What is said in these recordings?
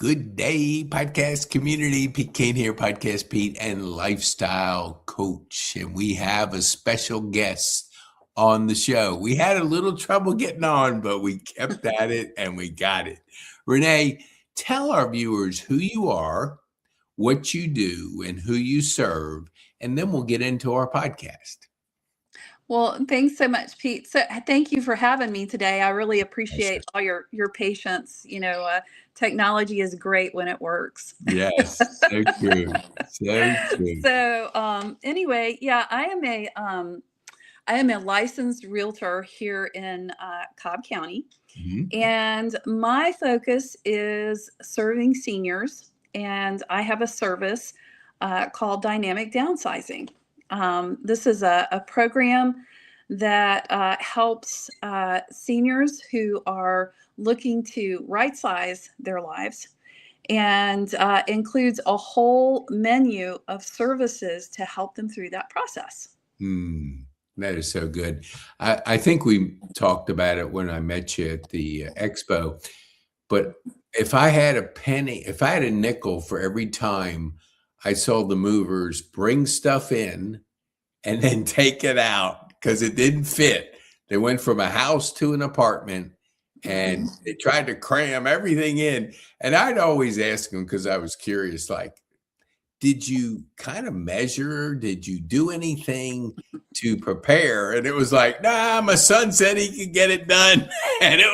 Good day, podcast community. Pete Kane here, Podcast Pete and lifestyle coach. And we have a special guest on the show. We had a little trouble getting on, but we kept at it and we got it. Renee, tell our viewers who you are, what you do, and who you serve, and then we'll get into our podcast. Well, thanks so much, Pete. So thank you for having me today. I really appreciate all your patience. Technology is great when it works. Yes, so true. So true. So anyway, yeah, I am a licensed realtor here in Cobb County, and my focus is serving seniors. And I have a service called Dynamic Downsizing. This is a program that helps seniors who are looking to right-size their lives, and includes a whole menu of services to help them through that process. That is so good. I think we talked about it when I met you at the expo, but if I had a nickel for every time I saw the movers bring stuff in and then take it out because it didn't fit. They went from a house to an apartment and they tried to cram everything in. And I'd always ask them, because I was curious, like, did you kind of measure? Did you do anything to prepare? And it was like, nah, my son said he could get it done. And it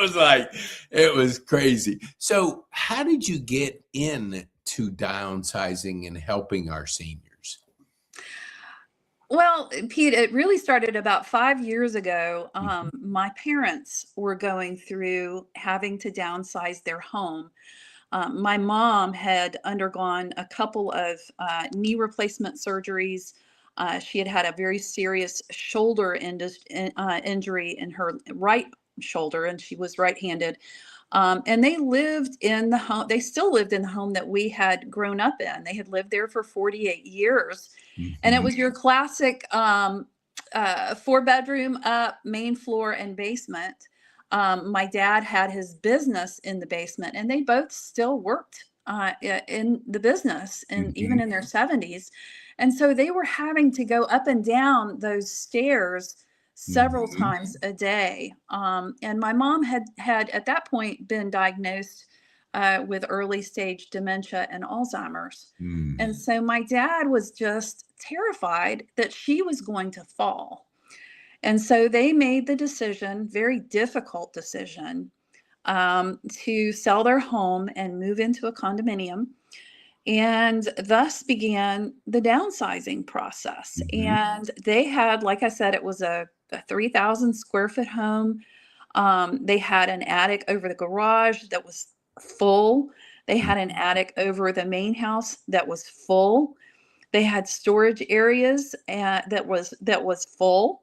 was crazy. So how did you get into downsizing and helping our seniors? Well, Pete, it really started about 5 years ago. My parents were going through having to downsize their home. My mom had undergone a couple of knee replacement surgeries. She had a very serious shoulder injury in her right shoulder, and she was right-handed. And they lived in the home. They still lived in the home that we had grown up in. They had lived there for 48 years. And it was your classic 4-bedroom up, main floor and basement. My dad had his business in the basement, and they both still worked in the business, and even in their 70s. And so they were having to go up and down those stairs several times a day. And my mom had at that point been diagnosed with early stage dementia and Alzheimer's. And so my dad was just terrified that she was going to fall. And so they made the decision, very difficult decision, to sell their home and move into a condominium. And thus began the downsizing process. And they had, like I said, it was a 3,000 square foot home. They had an attic over the garage that was full. They had an attic over the main house that was full. They had storage areas that was full.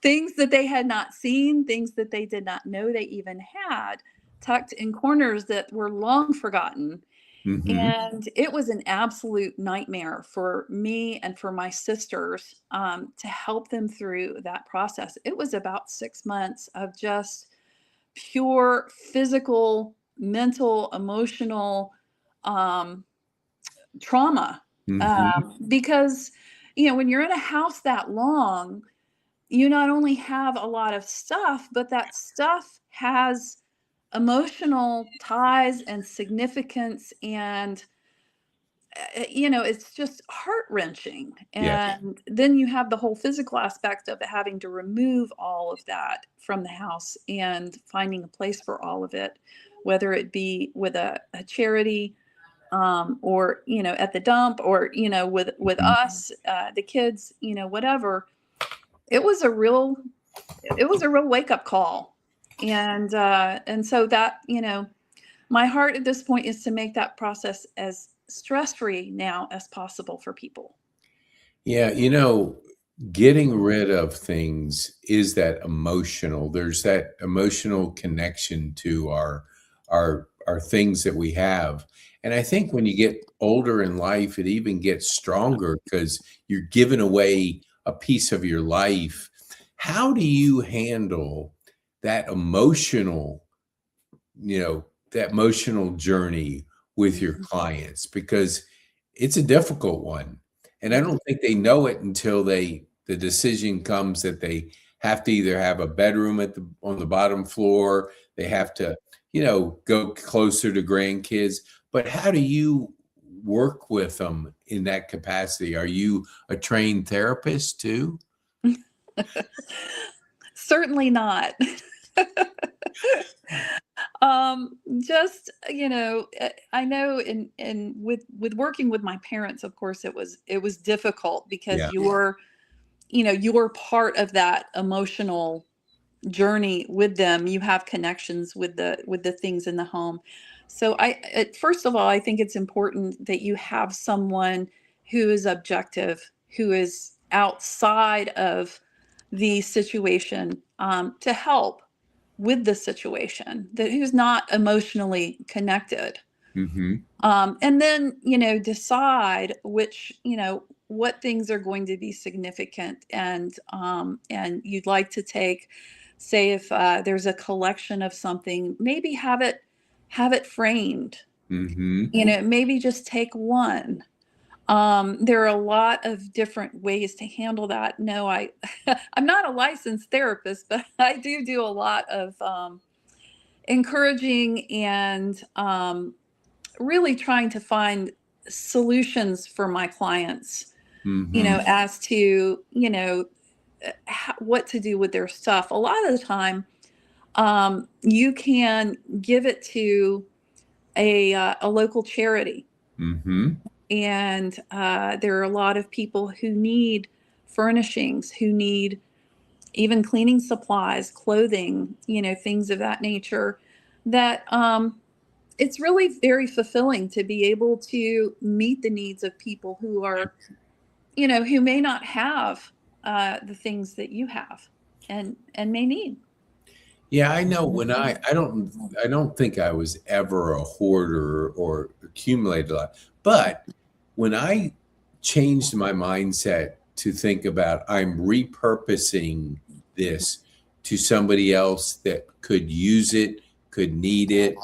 Things that they had not seen, things that they did not know they even had, tucked in corners that were long forgotten. And it was an absolute nightmare for me and for my sisters to help them through that process. It was about 6 months of just pure physical, mental, emotional trauma. Because, when you're in a house that long, you not only have a lot of stuff, but that stuff has emotional ties and significance, and it's just heart-wrenching. And then you have the whole physical aspect of having to remove all of that from the house and finding a place for all of it, whether it be with a charity, or at the dump, or with us, the kids, whatever. It was a real wake-up call. And so that, my heart at this point is to make that process as stress-free now as possible for people. Yeah, getting rid of things is that emotional. There's that emotional connection to our things that we have. And I think when you get older in life, it even gets stronger because you're giving away a piece of your life. How do you handle that emotional journey with your clients, because it's a difficult one. And I don't think they know it until the decision comes that they have to either have a bedroom on the bottom floor, they have to, go closer to grandkids. But how do you work with them in that capacity? Are you a trained therapist too? Certainly not. Just, I know in with working with my parents, of course, it was difficult because Yeah. you're part of that emotional journey with them. You have connections with the things in the home. So first of all, I think it's important that you have someone who is objective, who is outside of the situation, to help with the situation, that who's not emotionally connected. Mm-hmm. And then, decide what things are going to be significant, and you'd like to take, say, if there's a collection of something, maybe have it framed. Mm-hmm. Maybe just take one. There are a lot of different ways to handle that. No, I'm not a licensed therapist, but I do a lot of encouraging and really trying to find solutions for my clients, Mm-hmm. as to, what to do with their stuff. A lot of the time, you can give it to a local charity. Mm-hmm. And there are a lot of people who need furnishings, who need even cleaning supplies, clothing, things of that nature, that it's really very fulfilling to be able to meet the needs of people who are, who may not have the things that you have and may need. Yeah, I know when I don't think I was ever a hoarder or accumulated a lot. But when I changed my mindset to think about I'm repurposing this to somebody else that could use it, could need it,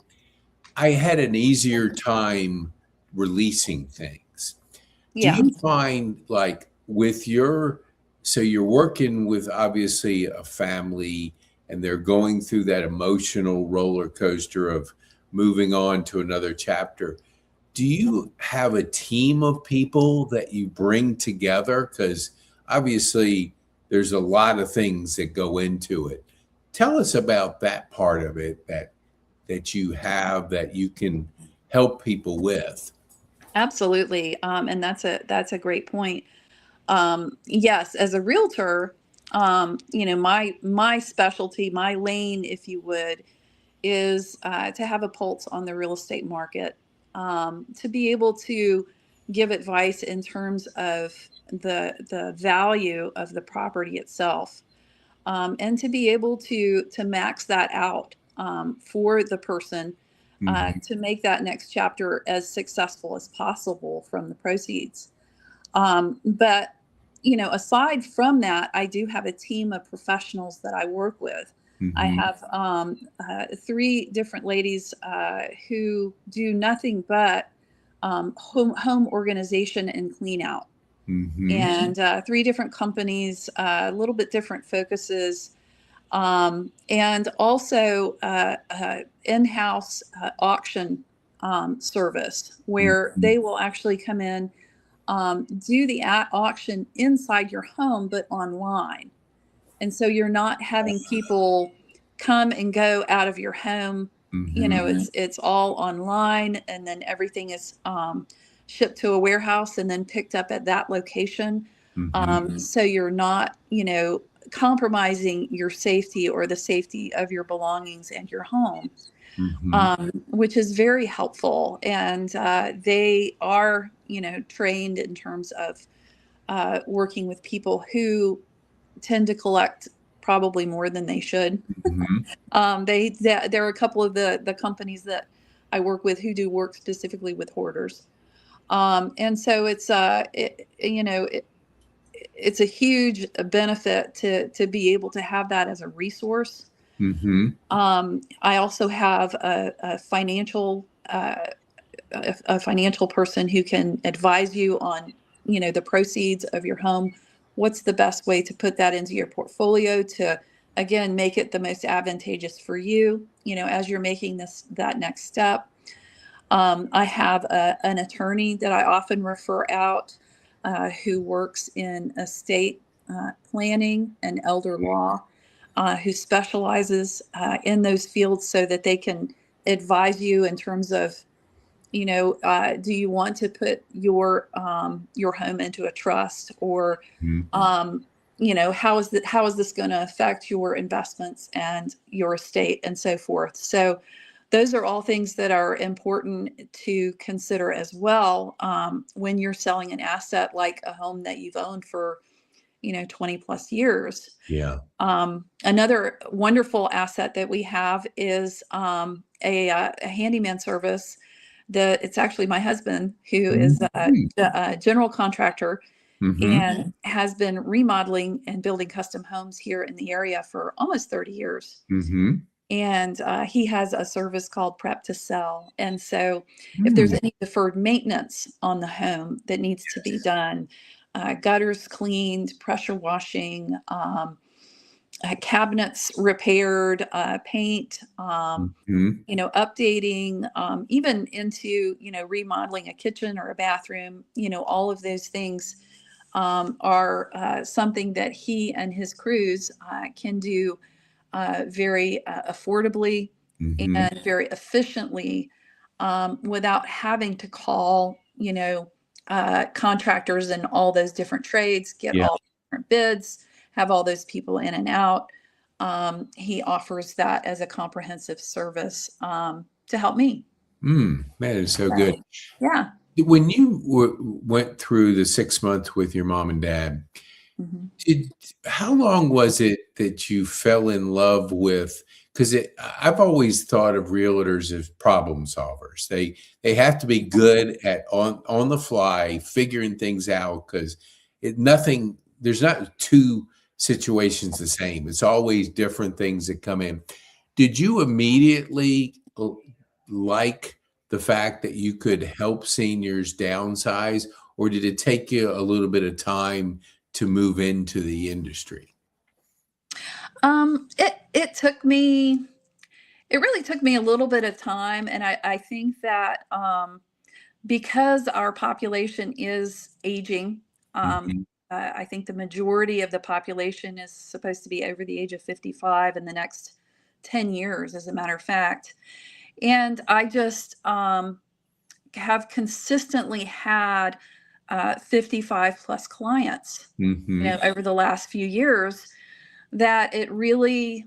I had an easier time releasing things. Do Yeah. you find like so you're working with obviously a family and they're going through that emotional roller coaster of moving on to another chapter. Do you have a team of people that you bring together? Because obviously there's a lot of things that go into it. Tell us about that part of it that you have that you can help people with. Absolutely. And that's a great point. Yes, as a realtor, my specialty, my lane, if you would, is to have a pulse on the real estate market, to be able to give advice in terms of the value of the property itself, and to be able to max that out, for the person, Mhm. to make that next chapter as successful as possible from the proceeds. But aside from that, I do have a team of professionals that I work with. I Mhm. have three different ladies who do nothing but home organization and clean out, Mhm. and three different companies, a little bit different focuses, and also in-house auction service, where Mhm. they will actually come in, do the auction inside your home, but online. And so you're not having people come and go out of your home. Mhm. It's all online, and then everything is shipped to a warehouse and then picked up at that location. Mhm. So you're not, compromising your safety or the safety of your belongings and your home, Mhm. which is very helpful. And they are, trained in terms of working with people who tend to collect probably more than they should. Mhm. There are a couple of the companies that I work with who do work specifically with hoarders. And so it's a huge benefit to be able to have that as a resource. Mhm. I also have a financial a financial person who can advise you on, the proceeds of your home. What's the best way to put that into your portfolio to, again, make it the most advantageous for you, as you're making that next step. I have an attorney that I often refer out who works in estate planning and elder law, who specializes in those fields so that they can advise you in terms of, do you want to put your home into a trust, or how is this going to affect your investments and your estate and so forth. So those are all things that are important to consider as well when you're selling an asset like a home that you've owned for 20 plus years. Yeah. Another wonderful asset that we have is a handyman service. It's actually my husband, who is a general contractor and has been remodeling and building custom homes here in the area for almost 30 years. And he has a service called Prep to Sell. And so if there's any deferred maintenance on the home that needs to be done, gutters cleaned, pressure washing, cabinets repaired, paint, updating, even into, remodeling a kitchen or a bathroom, all of those things are something that he and his crews can do very affordably and very efficiently without having to call, contractors and all those different trades, get all different bids, have all those people in and out. He offers that as a comprehensive service to help me. Man, it's so good. Yeah. When you went through the 6 months with your mom and dad, how long was it that you fell in love with? Because I've always thought of realtors as problem solvers. They have to be good at on the fly figuring things out, because there's not two situations the same. It's always different things that come in. Did you immediately like the fact that you could help seniors downsize, or did it take you a little bit of time to move into the industry? It really took me a little bit of time. And I think that because our population is aging, I think the majority of the population is supposed to be over the age of 55 in the next 10 years, as a matter of fact. And I just have consistently had 55 plus clients, over the last few years, that it really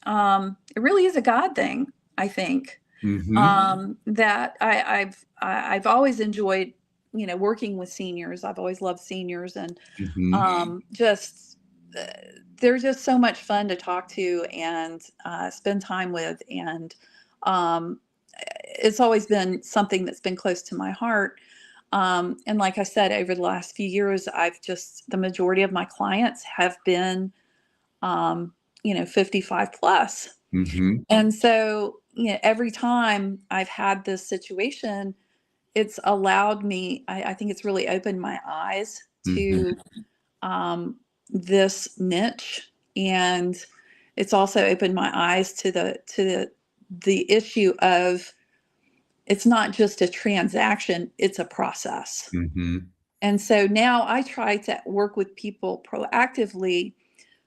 is a God thing, I think. That I've always enjoyed, working with seniors. I've always loved seniors, and they're just so much fun to talk to and spend time with. And it's always been something that's been close to my heart. And like I said, over the last few years, the majority of my clients have been, 55 plus. And so, every time I've had this situation, it's allowed me, I think it's really opened my eyes to this niche. And it's also opened my eyes to the issue of, it's not just a transaction, it's a process. And so now I try to work with people proactively,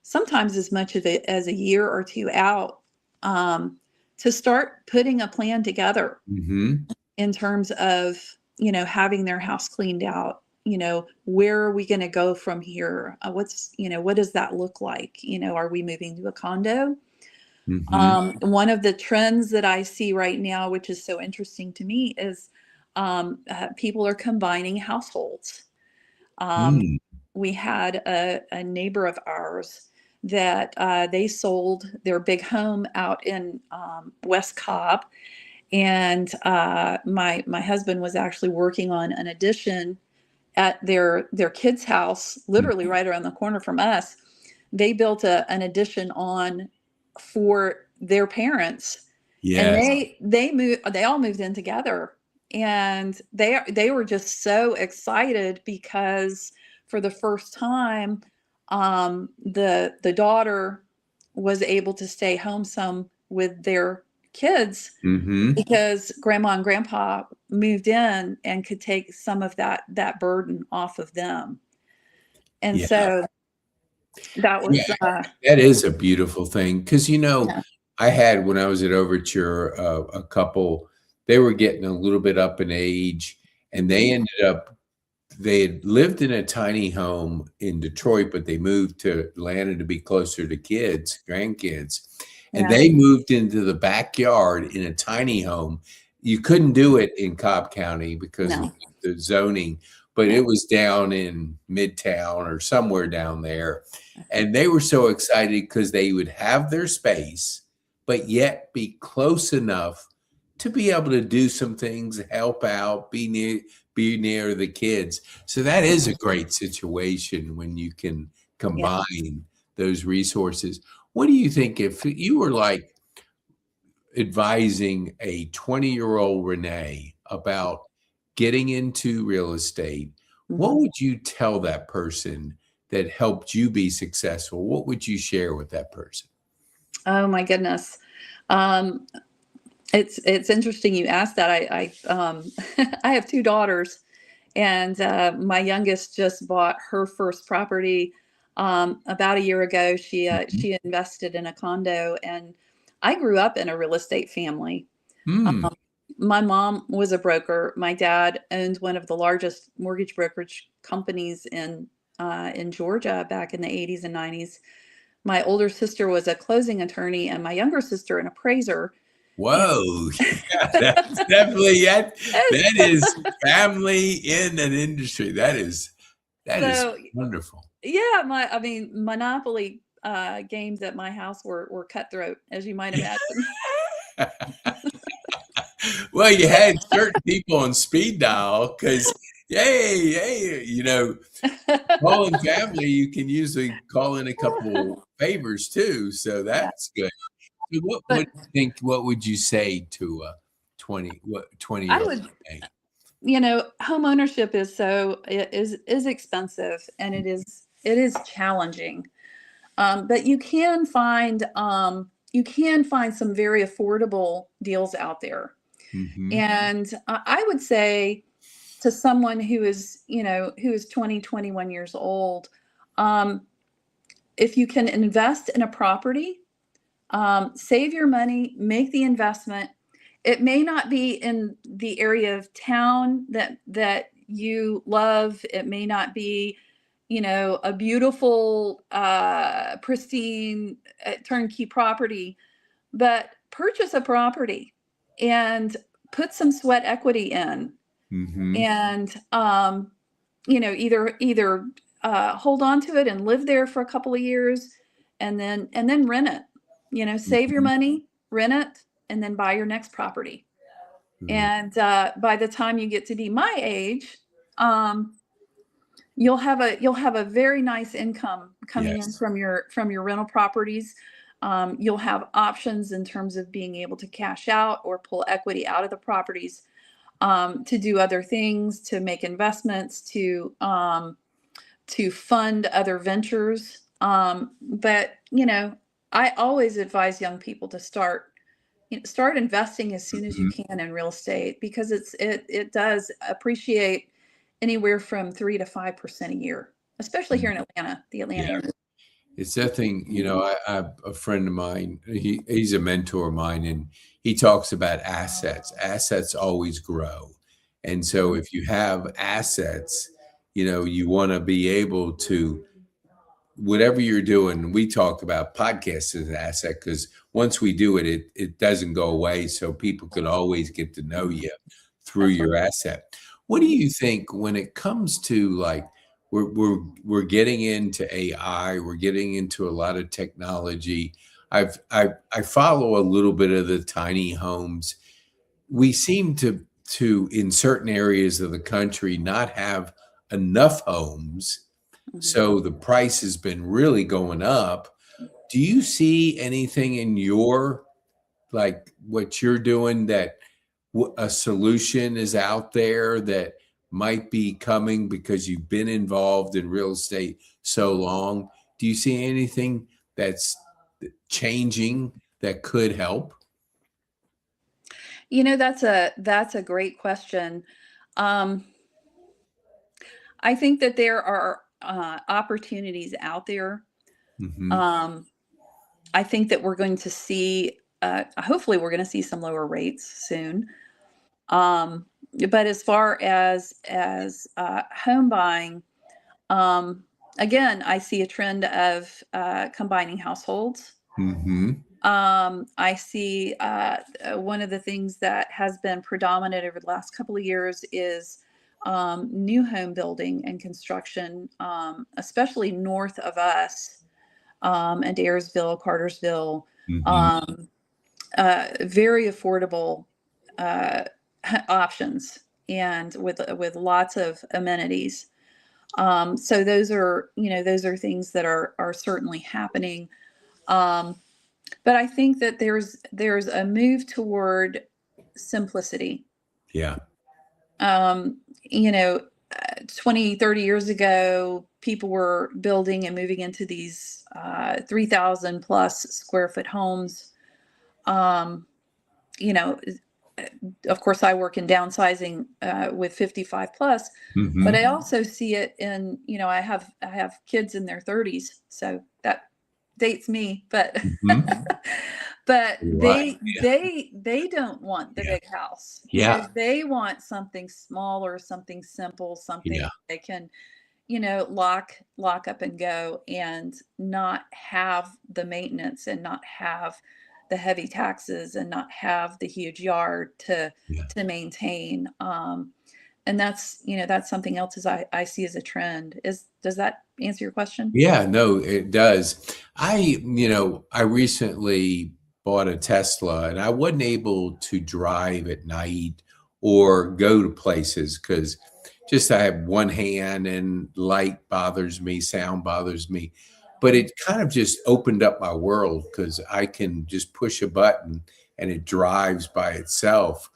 sometimes as much of it as a year or two out, to start putting a plan together in terms of, having their house cleaned out. Where are we going to go from here? What does that look like? Are we moving to a condo? One of the trends that I see right now, which is so interesting to me, is people are combining households. We had a neighbor of ours that they sold their big home out in West Cobb, and my husband was actually working on an addition at their kids' house, literally right around the corner from us. They built an addition on for their parents, and they all moved in together. And they were just so excited because for the first time, the daughter was able to stay home some with their kids Mm-hmm. because grandma and grandpa moved in and could take some of that burden off of them. And Yeah. so that was Yeah. That is a beautiful thing. Because, yeah, I had, when I was at Overture, a couple, they were getting a little bit up in age, and they had lived in a tiny home in Detroit, but they moved to Atlanta to be closer to grandkids. And yeah, they moved into the backyard in a tiny home. You couldn't do it in Cobb County because of no, the zoning, but yeah, it was down in Midtown or somewhere down there. And they were so excited because they would have their space, but yet be close enough to be able to do some things, help out, be near the kids. So that is a great situation when you can yeah. combine those resources. What do you think if you were like advising a 20-year-old Renee about getting into real estate? What Mhm. would you tell that person that helped you be successful? What would you share with that person? Oh my goodness. Um, it's interesting you asked that. I have two daughters, and my youngest just bought her first property about a year ago. Mhm. She invested in a condo, and I grew up in a real estate family. Hmm. Um, my mom was a broker. My dad owned one of the largest mortgage brokerage companies in Georgia back in the 80s and 90s. My older sister was a closing attorney, and my younger sister an appraiser. And Whoa. Yeah, that's definitely that is family in an industry. That is so wonderful. yeah, I mean, Monopoly games at my house were cutthroat, as you might imagine. Well, you had certain people on speed dial because, hey, calling family, you can usually call in a couple favors too. So Yeah, that's good. So what but do you think? What would you say to a 20 I year old? would, home ownership is expensive, and it is challenging. But you can find some very affordable deals out there. Hmm. And I would say to someone who is 20, 21 years old, um, if you can invest in a property, save your money, make the investment. It may not be in the area of town that you love. It may not be, a beautiful, pristine, turnkey property, but purchase a property and put some sweat equity in, Hmm. and either hold on to it and live there for a couple of years, and then rent it. Save your Hmm. money, rent it, and then buy your next property. And by the time you get to be my age, um, you'll have a very nice income coming in Yes. from your rental properties. You'll have options in terms of being able to cash out or pull equity out of the properties, to do other things, to make investments, to fund other ventures. But I always advise young people to start investing as soon as you Mhm. can in real estate, because it does appreciate anywhere from 3 to 5% a year, especially here in Atlanta, the Atlanta Yeah. area. It's that thing, I a friend of mine, he's a mentor of mine, and he talks about assets. Assets always grow. And so if you have assets, you want to be able to, whatever you're doing, we talk about podcasts as an asset because once we do it, it doesn't go away. So people can always get to know you through That's right. your asset. What do Mhm. you think when it comes to like we're getting into AI, we're getting into a lot of technology. I follow a little bit of the tiny homes. We seem to in certain areas of the country not have enough homes, Mhm. so the price has been really going up. Do you see anything in your, like what you're doing, that a solution is out there that might be coming because you've been involved in real estate so long? Do you see anything that's changing that could help? That's a great question. Um, I think that there are opportunities out there. Mm-hmm. Um, I think that we're going to see, hopefully, we're going to see some lower rates soon. Um, but as far as home buying, um, again, I see a trend of combining households. Mm-hmm. I see one of the things that has been predominant over the last couple of years is new home building and construction, especially north of us, and Ayersville, Cartersville, Mm-hmm. um, very affordable uh, options and with lots of amenities. So those are things that are certainly happening. Um, but I think that there's a move toward simplicity. Yeah. Um, you know, 20, 30 years ago, people were building and moving into these 3,000 plus square foot homes. Um, you know, of course, I work in downsizing with 55 plus, but Mm-hmm. I also see it in, I have kids in their 30s, so that dates me, but Mm-hmm. but Right. they don't want the Yeah. big house. Yeah. They want something smaller, something simple, something Yeah. they can, lock up and go and not have the maintenance and not have the heavy taxes and not have the huge yard Yeah. to maintain. And that's something else as I see as a trend. Does that answer your question? Yeah, no, it does. I recently bought a Tesla and I wasn't able to drive at night or go to places because just I have one hand and light bothers me, sound bothers me. But it kind of just opened up my world because I can just push a button and it drives by itself.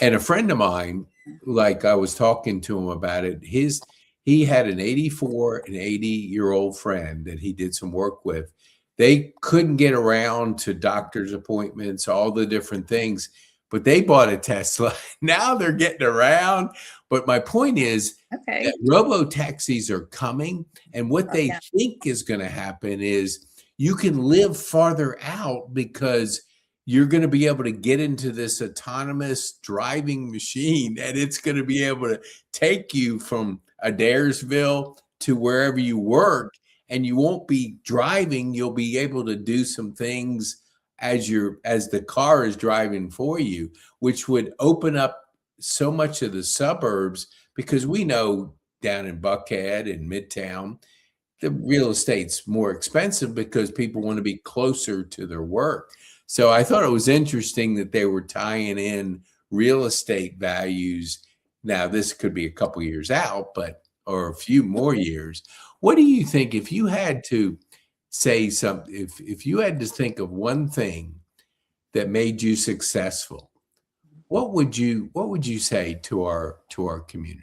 And a friend of mine, like I was talking to him about it, he had an 84 and 80-year-old friend that he did some work with. They couldn't get around to doctor's appointments, all the different things, but they bought a Tesla. Now they're getting around. But my point is that Okay. robo taxis are coming, and what they Yeah. think is going to happen is you can live farther out because you're going to be able to get into this autonomous driving machine and it's going to be able to take you from Adairsville to wherever you work, and you won't be driving. You'll be able to do some things as the car is driving for you, which would open up so much of the suburbs because we know down in Buckhead and Midtown the real estate's more expensive because people want to be closer to their work. So I thought it was interesting that they were tying in real estate values. Now, this could be a couple years out, or a few more years. What do you think if you had to say something, if you had to think of one thing that made you successful, what would you say to our community?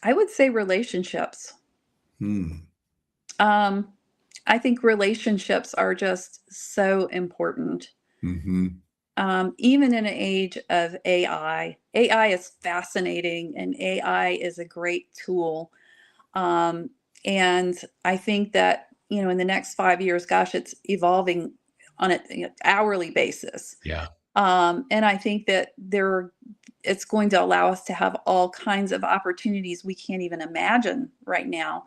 I would say relationships. Hmm. Um, I think relationships are just so important. Mm-hmm. Even in an age of AI, AI is fascinating and AI is a great tool. Um, and I think that, in the next 5 years, gosh, it's evolving on an hourly basis. Yeah. And I think that it's going to allow us to have all kinds of opportunities we can't even imagine right now.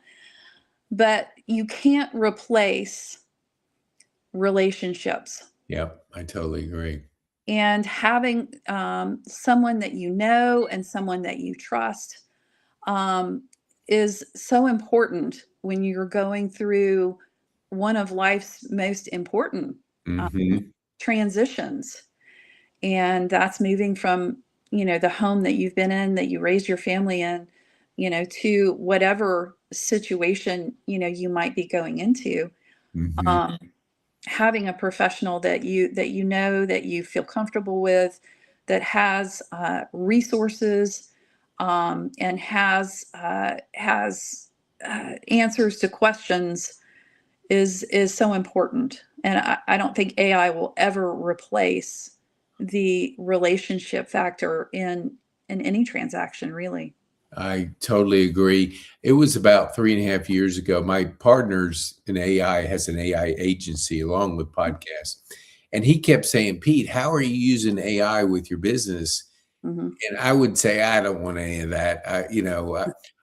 But you can't replace relationships. Yep. I totally agree. And having someone that you know and someone that you trust um, is so important when you're going through one of life's most important Mhm. transitions. And that's moving from, the home that you've been in, that you raised your family in, to whatever situation, you might be going into. Mhm. Um, having a professional that you know, that you feel comfortable with, that has resources, and has answers to questions is so important. And I don't think AI will ever replace the relationship factor in any transaction, really. I totally agree. It was about 3.5 years ago. My partner's in AI, has an AI agency along with podcasts. And he kept saying, Pete, how are you using AI with your business? Hmm. And I would say, I don't want any of that.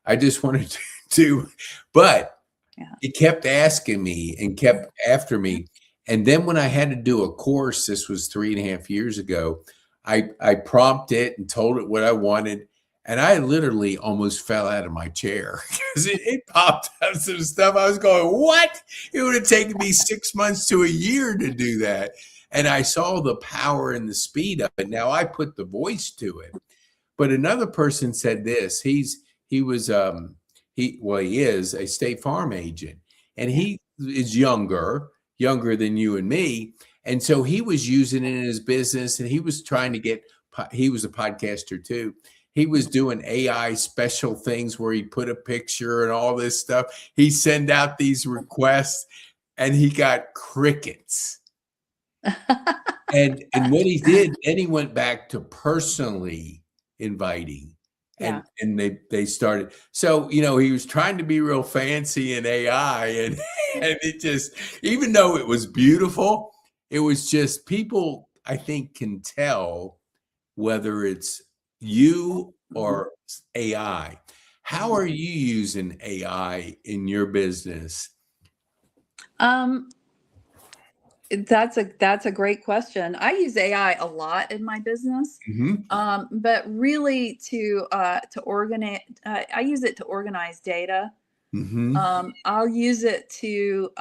I just wanted to, but Yeah. he kept asking me and kept after me. And then when I had to do a course, this was 3.5 years ago, I prompted it and told it what I wanted. And I literally almost fell out of my chair because it popped up some stuff. I was going, what? It would have taken me 6 months to a year to do that. And I saw the power and the speed of it. Now I put the voice to it. But another person said this. He was he is a State Farm agent, and Yeah. he is younger than you and me, and so he was using it in his business, and he was trying to get. He was a podcaster too. He was doing AI special things where he put a picture and all this stuff. He sent out these requests, and he got crickets. And what he did, then he went back to personally inviting, Yeah. and they started. So, he was trying to be real fancy in AI, and and it just, even though it was beautiful, it was just, people, I think, can tell whether it's you Mhm. or AI. How Mhm. are you using AI in your business? Um, that's a great question. I use AI a lot in my business, Mhm, but really to organize. I use it to organize data. mhm, I'll use it to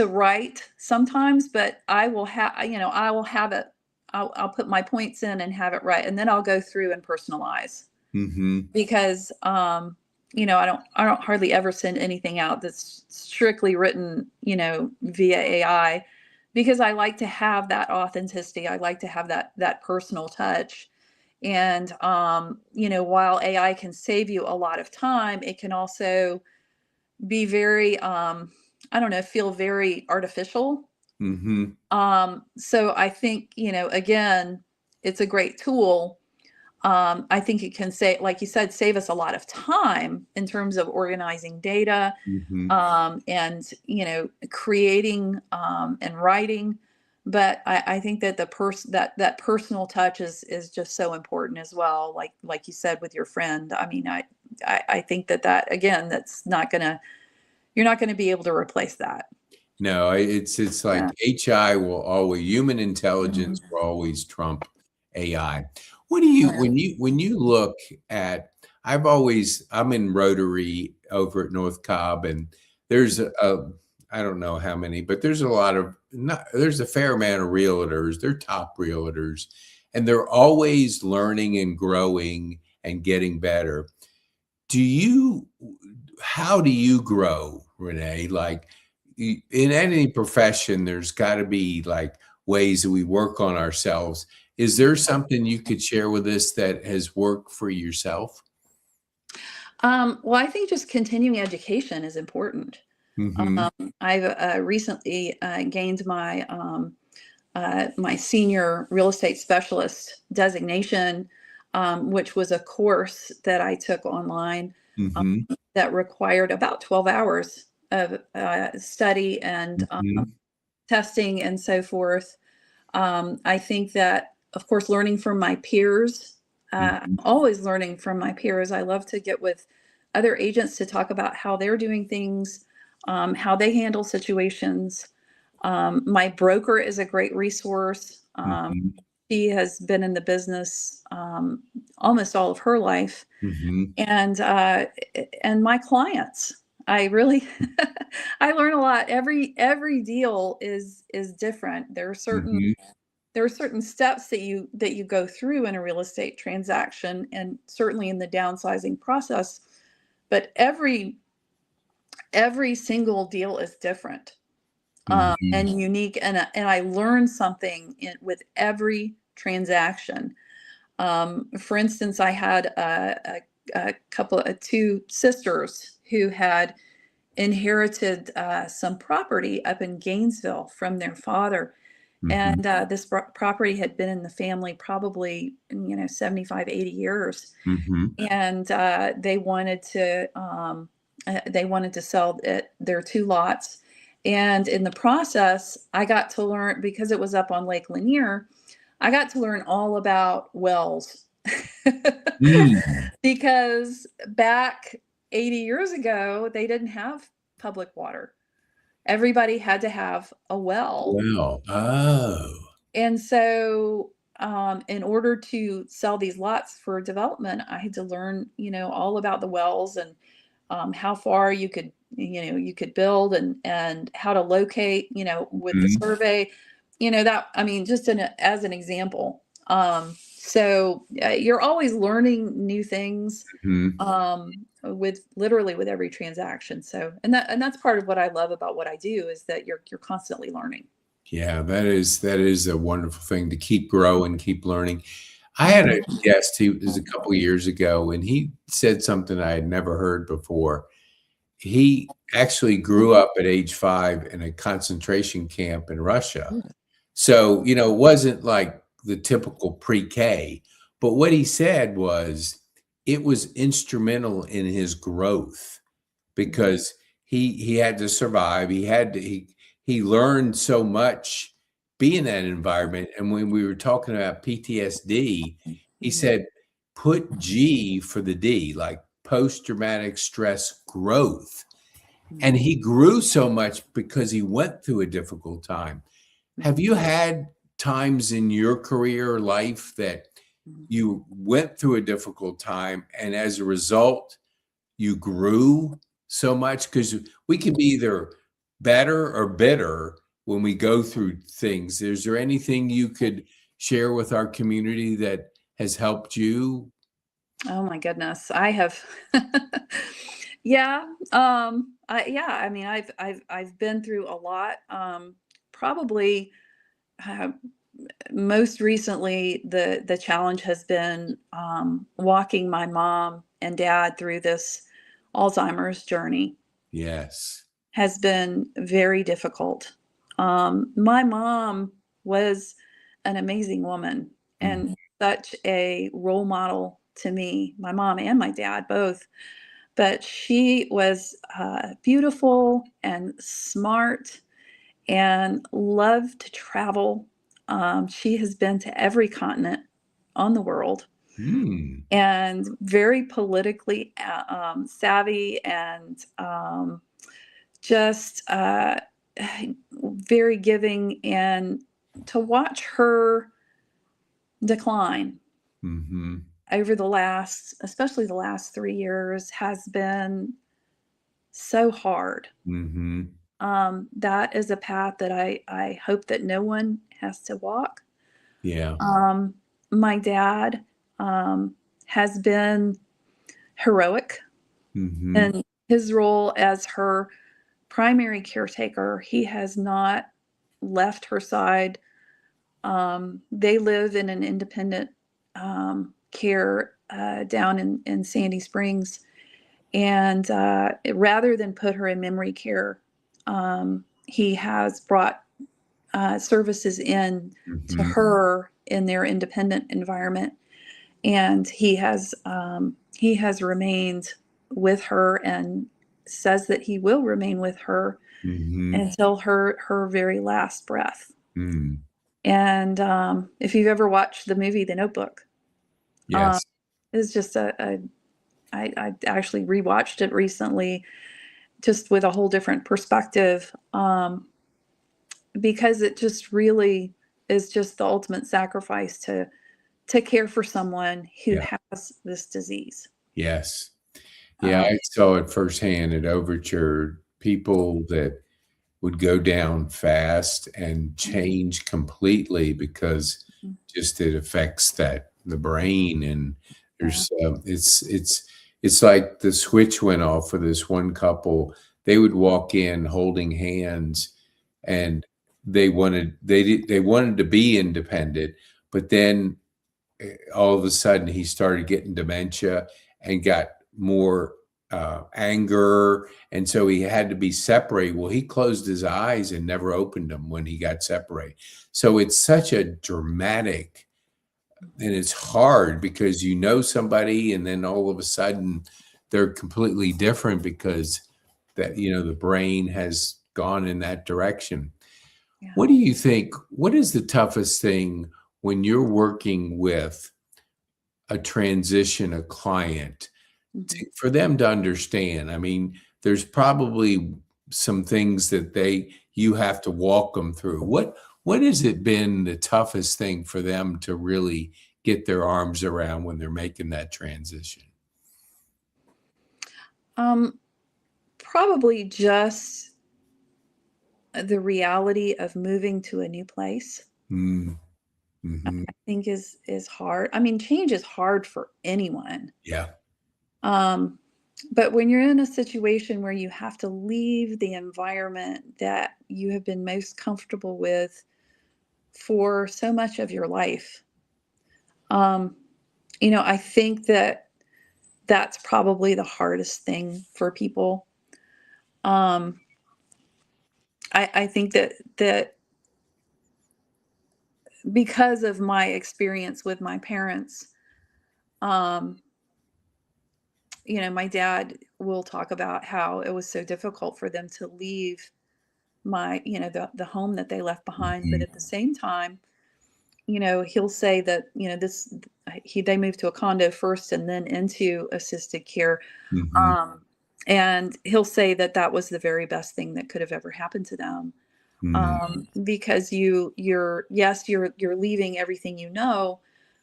write sometimes, but I will have it. I'll put my points in and have it right, and then I'll go through and personalize. mhm, Because I don't hardly ever send anything out that's strictly written, via AI, because I like to have that authenticity. I like to have that personal touch. And while AI can save you a lot of time, it can also be very I don't know, feel very artificial. mhm, So I think, again, it's a great tool. I think it can say, like you said, save us a lot of time in terms of organizing data, mhm. and creating, and writing. But I think that that personal touch is just so important as well. Like you said with your friend. I mean, I think that again, that's not gonna you're not gonna be able to replace that. No, it's Yeah. like HI will always, human intelligence Mhm. will always trump AI. What do you, Right. when you look at, I'm in Rotary over at North Cobb, and there's I don't know how many, but there's a lot of, not, there's a fair amount of realtors. They're top realtors, and they're always learning and growing and getting better. Do you, how do you grow, Renee? Like, in any profession, there's got to be like ways that we work on ourselves. Is there something you could share with us that has worked for yourself? Well, I think just continuing education is important. Hmm. I've recently gained my senior real estate specialist designation, which was a course that I took online, um, Hmm. that required about 12 hours of study and Hmm. testing and so forth. I think that, of course, learning from my peers. I'm Hmm. always learning from my peers. I love to get with other agents to talk about how they're doing things, how they handle situations. My broker is a great resource. Hmm. She has been in the business almost all of her life, Hmm. and my clients. I really I learn a lot. Every deal is different. Hmm. There are certain steps that you go through in a real estate transaction, and certainly in the downsizing process. But every single deal is different. Mhm. and unique. And I learned something with every transaction. For instance, I had a couple of two sisters who had inherited some property up in Gainesville from their father. Mhm. And this property had been in the family probably, 75, 80 years. Mhm. And they wanted to sell their two lots. And in the process, I got to learn, because it was up on Lake Lanier, I got to learn all about wells. Mm. Because back 80 years ago, they didn't have public water. Everybody had to have a well. Well, oh. And so, in order to sell these lots for development, I had to learn, all about the wells, and how far you could build, and how to locate, with the Mhm. survey, that, I mean, just as an example. So you're always learning new things, Mhm. with literally with every transaction. So, and that's part of what I love about what I do, is that you're constantly learning. Yeah, that is a wonderful thing to keep growing, keep learning. I had a Mhm. guest, he was a couple years ago, and he said something I had never heard before. He actually grew up at age 5 in a concentration camp in Russia. So, it wasn't like the typical pre-K, but what he said was it was instrumental in his growth because he had to survive. He learned so much being in that environment. And when we were talking about PTSD, he Mhm. said, put G for the D, like post-traumatic stress growth. And Mhm. he grew so much because he went through a difficult time. Have you had times in your career or life that Mhm. you went through a difficult time and as a result, you grew so much? Because we can be either better or bitter when we go through things. Is there anything you could share with our community that has helped you? Oh my goodness. I have yeah, I mean, I've been through a lot. Probably uh, most recently, the challenge has been walking my mom and dad through this Alzheimer's journey. Yes. Has been very difficult. My mom was an amazing woman Mhm. and such a role model to me, my mom and my dad both. But she was beautiful and smart and loved to travel. She has been to every continent on the world, Mm. and very politically savvy, and just very giving. And to watch her decline Mhm. over especially the last 3 years, has been so hard. Mhm. That is a path that I hope that no one has to walk. Yeah. Um, my dad has been heroic Mhm. in his role as her primary caretaker. He has not left her side. They live in an independent care down in Sandy Springs. And rather than put her in memory care, he has brought services in to Mhm. her in their independent environment. And he has remained with her, and says that he will remain with her Mhm. until her very last breath. Mm. And if you've ever watched the movie The Notebook, um, Yes. it's just I actually rewatched it recently, just with a whole different perspective, because it just really is just the ultimate sacrifice to care for someone who Yeah. has this disease. Yes. Yeah, Um, I saw it firsthand at Overture. People that would go down fast and change completely because just it affects the brain, and yeah. there's, it's like the switch went off for this one couple. They would walk in holding hands, and they wanted to be independent, but then all of a sudden he started getting dementia and got more anger, and so he had to be separated. Well, he closed his eyes and never opened them when he got separated. So it's such a dramatic, and it's hard because you know somebody and then all of a sudden they're completely different because that, the brain has gone in that direction. Yeah. What do you think? What is the toughest thing when you're working with a client for them to understand? I mean, there's probably some things that you have to walk them through. What has it been the toughest thing for them to really get their arms around when they're making that transition? Probably just the reality of moving to a new place. Mm-hmm. I think is hard. I mean, change is hard for anyone. Yeah. But when you're in a situation where you have to leave the environment that you have been most comfortable with for so much of your life, I think that that's probably the hardest thing for people. I think that because of my experience with my parents, my dad will talk about how it was so difficult for them to leave the home that they left behind. But Mhm. at the same time, he'll say that, they moved to a condo first and then into assisted care. Mhm. Um, and he'll say that that was the very best thing that could have ever happened to them. Mm. Because you're leaving everything,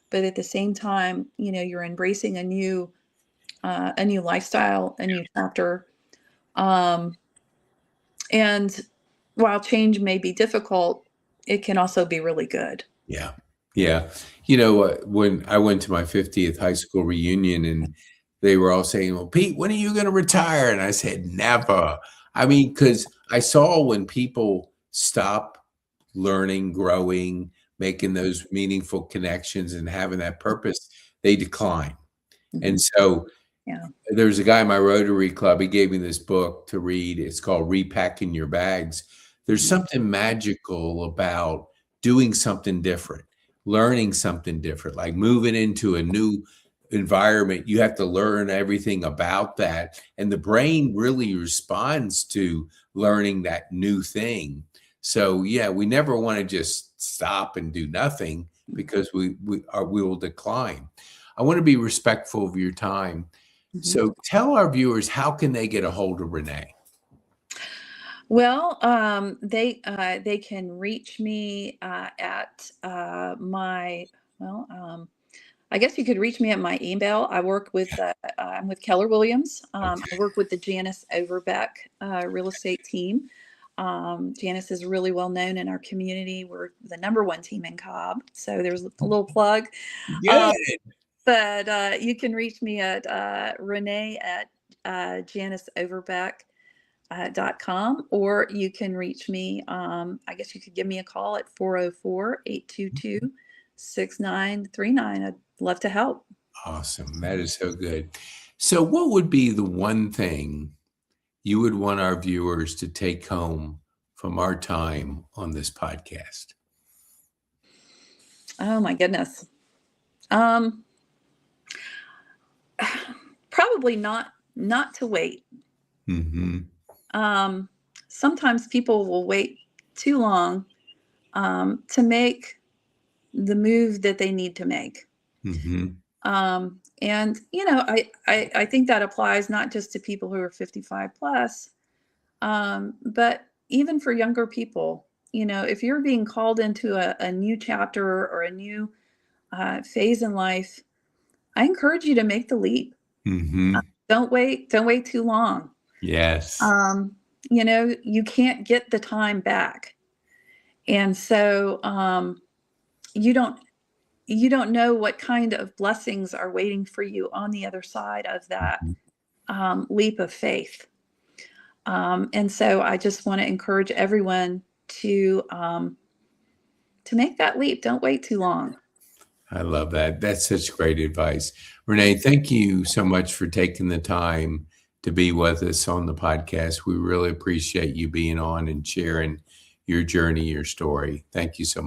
but at the same time, you're embracing a new lifestyle, a new chapter. Um, and while change may be difficult, it can also be really good. Yeah. Yeah. When I went to my 50th high school reunion and they were all saying, "Well, Pete, when are you going to retire?" And I said, "Never." I mean, because I saw when people stop learning, growing, making those meaningful connections and having that purpose, they decline. And Mhm. so Yeah. there's a guy in my Rotary Club. He gave me this book to read. It's called Repacking Your Bags. There's Mhm. something magical about doing something different, learning something different, like moving into a new environment. You have to learn everything about that. And the brain really responds to learning that new thing. So, yeah, we never want to just stop and do nothing because we will decline. I want to be respectful of your time. Mhm. So tell our viewers, how can they get a hold of Renee? Well, they can reach me at my well. I guess you could reach me at my email. I'm with Keller Williams. I Okay. work with the Janice Overbeck real estate team. Janice is really well known in our community. We're the number 1 team in Cobb. So there's a little plug. Um, Good. but you can reach me at Renee at janiceoverbeck.com, or you can reach me. I guess you could give me a call at 404-822-6939. I'd love to help. Awesome. That is so good. So what would be the one thing you would want our viewers to take home from our time on this podcast? Oh my goodness. Um, Probably not to wait. Mm-hmm. Um, Sometimes people will wait too long to make the move that they need to make. Mm-hmm. And I think that applies not just to people who are 55 plus, but even for younger people. If you're being called into a new chapter or a new phase in life, I encourage you to make the leap. Mm-hmm. Don't wait too long. Yes. Um, you can't get the time back. And so you don't you don't know what kind of blessings are waiting for you on the other side of that Mhm. leap of faith. And so I just want to encourage everyone to make that leap. Don't wait too long. I love that. That's such great advice. Renee, thank you so much for taking the time to be with us on the podcast. We really appreciate you being on and sharing your journey, your story. Thank you so much.